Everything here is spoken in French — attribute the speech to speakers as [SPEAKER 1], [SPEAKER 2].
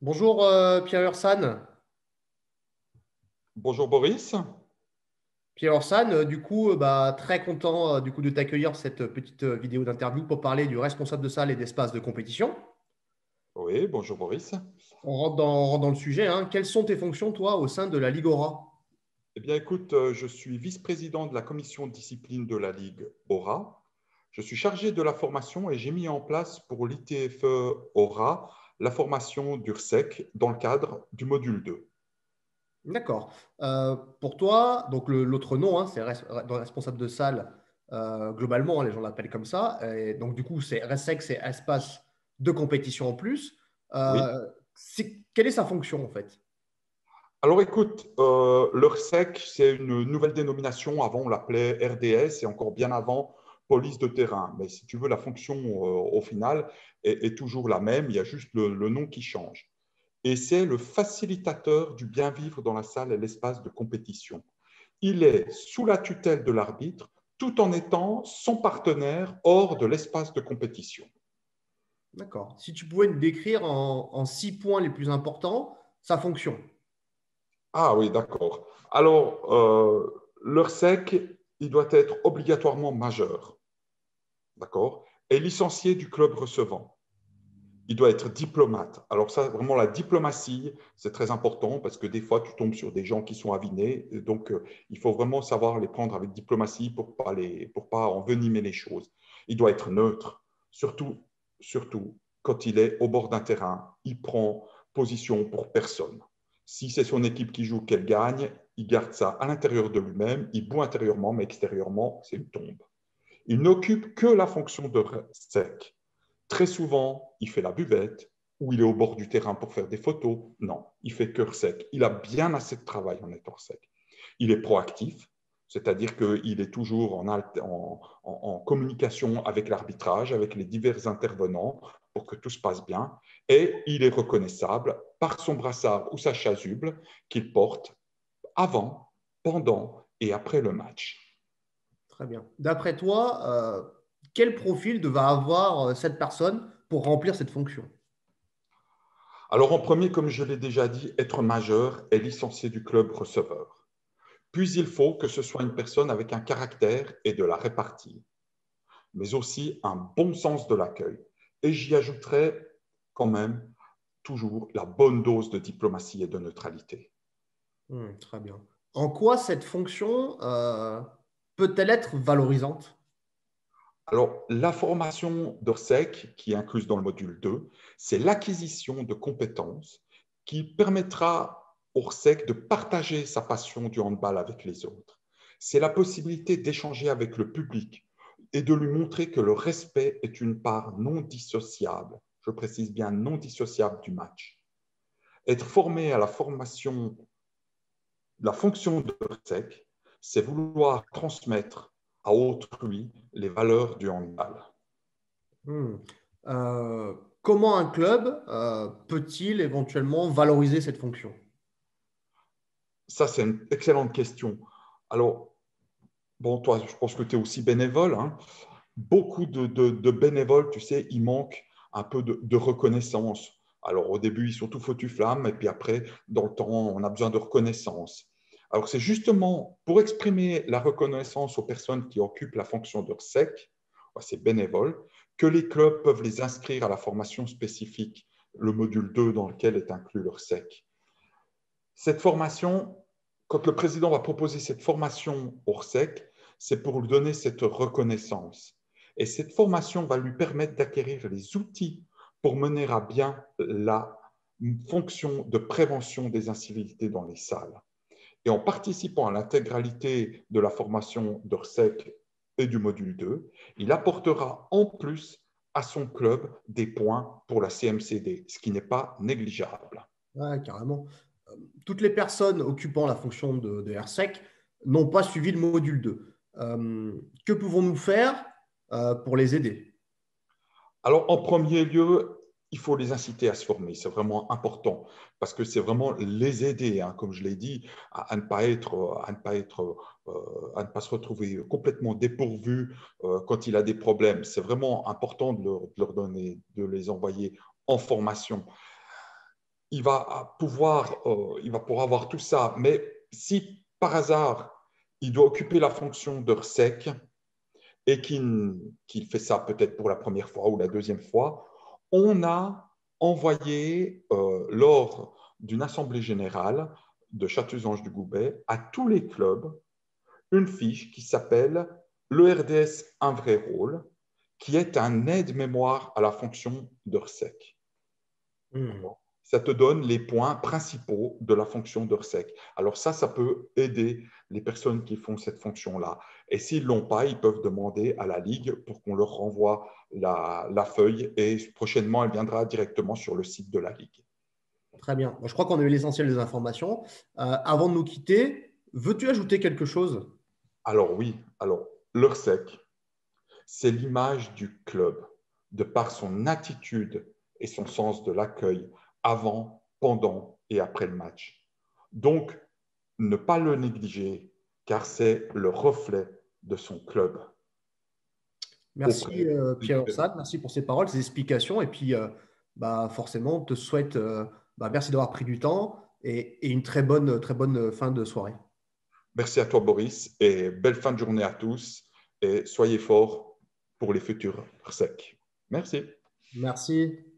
[SPEAKER 1] Bonjour Pierre Ursan.
[SPEAKER 2] Bonjour Boris.
[SPEAKER 1] Pierre Ursan, très content du coup de t'accueillir pour cette petite vidéo d'interview pour parler du responsable de salle et d'espace de compétition.
[SPEAKER 2] Oui, bonjour Boris.
[SPEAKER 1] On rentre dans le sujet, hein. Quelles sont tes fonctions, toi, au sein de la Ligue Aura?
[SPEAKER 2] Eh bien, écoute, je suis vice-président de la commission de discipline de la Ligue Aura. Je suis chargé de la formation et j'ai mis en place pour l'ITFE Aura la formation d'URSEC dans le cadre du module 2.
[SPEAKER 1] D'accord. Pour toi, donc l'autre nom, hein, c'est responsable de salle. Globalement, hein, les gens l'appellent comme ça. Et donc du coup, c'est RESSEC, c'est espace de compétition en plus.
[SPEAKER 2] Oui.
[SPEAKER 1] Quelle est sa fonction en fait?
[SPEAKER 2] Alors écoute, l'URSEC, c'est une nouvelle dénomination. Avant, on l'appelait RDS et encore bien avant, police de terrain. Mais si tu veux, la fonction au final est toujours la même. Il y a juste le nom qui change. Et c'est le facilitateur du bien vivre dans la salle et l'espace de compétition. Il est sous la tutelle de l'arbitre tout en étant son partenaire hors de l'espace de compétition.
[SPEAKER 1] D'accord. Si tu pouvais nous décrire en 6 points les plus importants sa fonction.
[SPEAKER 2] Ah oui, d'accord. Alors, l'URSSEC, il doit être obligatoirement majeur, d'accord, et licencié du club recevant. Il doit être diplomate. Alors ça, vraiment, la diplomatie, c'est très important parce que des fois, tu tombes sur des gens qui sont avinés. Donc, il faut vraiment savoir les prendre avec diplomatie pour pas envenimer les choses. Il doit être neutre, surtout quand il est au bord d'un terrain. Il prend position pour personne. Si c'est son équipe qui joue, qu'elle gagne, il garde ça à l'intérieur de lui-même. Il boit intérieurement, mais extérieurement, c'est une tombe. Il n'occupe que la fonction de sec. Très souvent, il fait la buvette ou il est au bord du terrain pour faire des photos. Non, il fait cœur sec. Il a bien assez de travail en étant sec. Il est proactif, c'est-à-dire qu'il est toujours en communication avec l'arbitrage, avec les divers intervenants pour que tout se passe bien. Et il est reconnaissable par son brassard ou sa chasuble qu'il porte avant, pendant et après le match.
[SPEAKER 1] Très bien. D'après toi, quel profil devait avoir cette personne pour remplir cette fonction?
[SPEAKER 2] Alors en premier, comme je l'ai déjà dit, être majeur et licencié du club receveur. Puis il faut que ce soit une personne avec un caractère et de la répartie, mais aussi un bon sens de l'accueil. Et j'y ajouterai quand même toujours la bonne dose de diplomatie et de neutralité.
[SPEAKER 1] Très bien. En quoi cette fonction peut-elle être valorisante?
[SPEAKER 2] Alors, la formation d'ORSEC, qui est incluse dans le module 2, c'est l'acquisition de compétences qui permettra au ORSEC de partager sa passion du handball avec les autres. C'est la possibilité d'échanger avec le public et de lui montrer que le respect est une part non dissociable, je précise bien non dissociable du match. Être formé à la fonction de l'ORSEC, c'est vouloir transmettre à autrui les valeurs du handball.
[SPEAKER 1] Hmm. Euh, Comment un club peut-il éventuellement valoriser cette fonction?
[SPEAKER 2] Ça, c'est une excellente question. Alors, bon, toi, je pense que tu es aussi bénévole, hein. Beaucoup de bénévoles, tu sais, il manque un peu de reconnaissance. Alors, au début, ils sont tout foutus flammes, et puis après, dans le temps, on a besoin de reconnaissance. Alors, c'est justement pour exprimer la reconnaissance aux personnes qui occupent la fonction de RSEC, ces bénévoles, que les clubs peuvent les inscrire à la formation spécifique, le module 2 dans lequel est inclus le RSEC. Cette formation, quand le président va proposer cette formation au RSEC, c'est pour lui donner cette reconnaissance. Et cette formation va lui permettre d'acquérir les outils pour mener à bien la fonction de prévention des incivilités dans les salles. Et en participant à l'intégralité de la formation de RSEC et du module 2, il apportera en plus à son club des points pour la CMCD, ce qui n'est pas négligeable.
[SPEAKER 1] Ouais, carrément. Toutes les personnes occupant la fonction de RSEC n'ont pas suivi le module 2. Que pouvons-nous faire pour les aider?
[SPEAKER 2] Alors, en premier lieu, il faut les inciter à se former. C'est vraiment important parce que c'est vraiment les aider, hein, comme je l'ai dit, à ne pas à ne pas se retrouver complètement dépourvus quand il a des problèmes. C'est vraiment important de leur donner, de les envoyer en formation. il va pouvoir avoir tout ça. Mais si par hasard, il doit occuper la fonction de RSEC et qu'il fait ça peut-être pour la première fois ou la deuxième fois, on a envoyé lors d'une assemblée générale de Châtellus-Ange-du-Gourbet à tous les clubs une fiche qui s'appelle l'ERDS Un vrai rôle, qui est un aide-mémoire à la fonction de RSEC.
[SPEAKER 1] Hmm.
[SPEAKER 2] Ça te donne les points principaux de la fonction de RSEC. Alors ça peut aider les personnes qui font cette fonction-là. Et s'ils ne l'ont pas, ils peuvent demander à la Ligue pour qu'on leur renvoie la feuille et prochainement, elle viendra directement sur le site de la Ligue.
[SPEAKER 1] Très bien. Moi, je crois qu'on a eu l'essentiel des informations. Avant de nous quitter, veux-tu ajouter quelque chose?
[SPEAKER 2] Alors oui, alors l'RSEC, c'est l'image du club de par son attitude et son sens de l'accueil avant, pendant et après le match. Donc, ne pas le négliger car c'est le reflet de son club
[SPEAKER 1] Merci
[SPEAKER 2] auprès des
[SPEAKER 1] Pierre
[SPEAKER 2] différents.
[SPEAKER 1] Orsat, merci pour ces paroles, ces explications. Et puis, forcément, on te souhaite, merci d'avoir pris du temps et une très bonne fin de soirée.
[SPEAKER 2] Merci à toi Boris et belle fin de journée à tous et soyez forts pour les futurs RSEC. Merci.
[SPEAKER 1] Merci.